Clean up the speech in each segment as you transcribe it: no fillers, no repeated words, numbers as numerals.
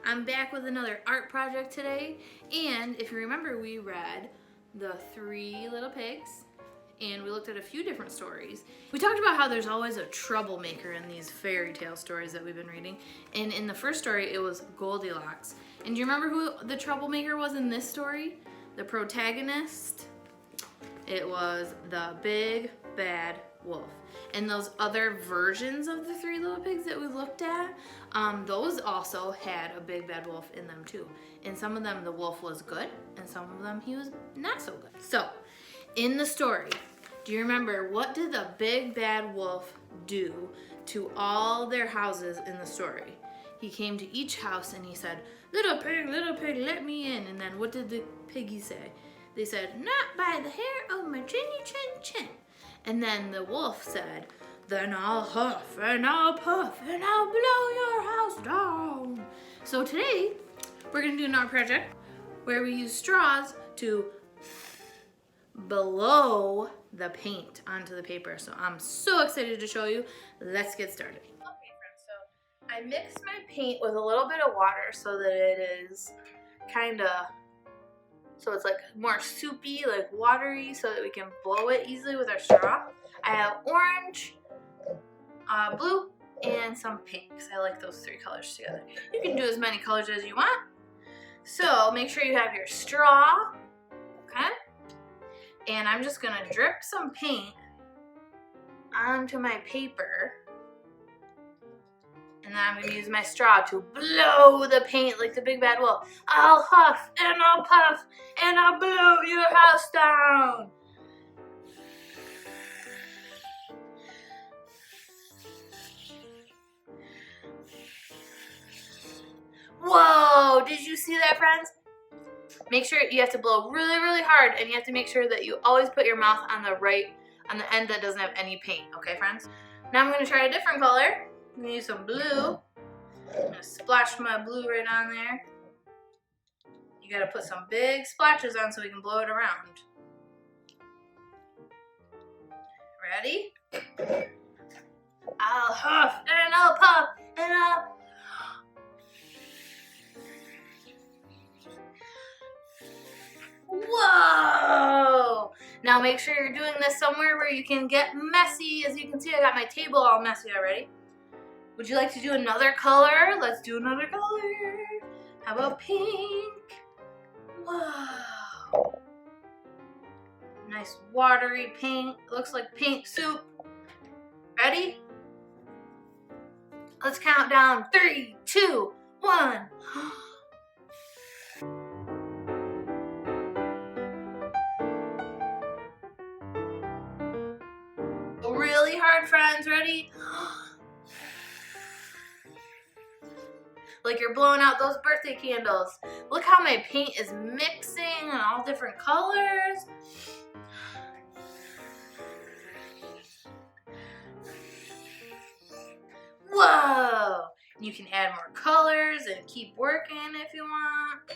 I'm back with another art project today, and if you remember, we read The Three Little Pigs, and we looked at a few different stories. We talked about how there's always a troublemaker in these fairy tale stories that we've been reading, and in the first story, it was Goldilocks. And do you remember who the troublemaker was in this story? The protagonist? It was the big bad wolf. And those other versions of the Three Little Pigs that we looked at, those also had a big bad wolf in them too. In some of them, the wolf was good, and some of them, he was not so good. So, in the story, do you remember, what did the big bad wolf do to all their houses in the story? He came to each house and he said, little pig, let me in." And then what did the piggies say? They said, "Not by the hair of my chinny chin chin." And then the wolf said, "Then I'll huff and I'll puff and I'll blow your house down." So today, we're gonna do an art project where we use straws to blow the paint onto the paper. So I'm so excited to show you. Let's get started. Okay friends, so I mixed my paint with a little bit of water so that it is so it's like more soupy, like watery, so that we can blow it easily with our straw. I have orange, blue, and some pinks. I like those three colors together. You can do as many colors as you want. So make sure you have your straw, okay? And I'm just gonna drip some paint onto my paper. And then I'm gonna use my straw to blow the paint like the big bad wolf. I'll huff and I'll puff and I'll blow your house down. Whoa, did you see that, friends? Make sure you have to blow really, really hard, and you have to make sure that you always put your mouth on the end that doesn't have any paint, okay, friends? Now I'm gonna try a different color. I'm gonna use some blue. I'm gonna splash my blue right on there. You gotta put some big splashes on so we can blow it around. Ready? I'll huff and I'll puff and I'll... Whoa! Now make sure you're doing this somewhere where you can get messy. As you can see, I got my table all messy already. Would you like to do another color? Let's do another color. How about pink? Whoa. Nice watery pink. It looks like pink soup. Ready? Let's count down. 3, 2, 1. Really hard, friends. Ready? Like you're blowing out those birthday candles. Look how my paint is mixing in all different colors. Whoa! You can add more colors and keep working if you want.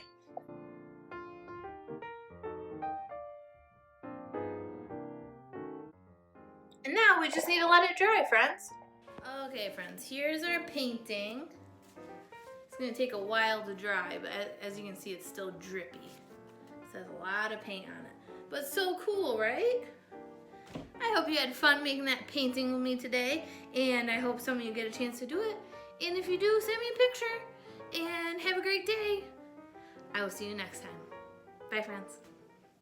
And now we just need to let it dry, friends. Okay, friends, here's our painting. It's gonna take a while to dry, but as you can see, it's still drippy. It has a lot of paint on it. But so cool, right? I hope you had fun making that painting with me today, and I hope some of you get a chance to do it. And if you do, send me a picture, and have a great day. I will see you next time. Bye, friends.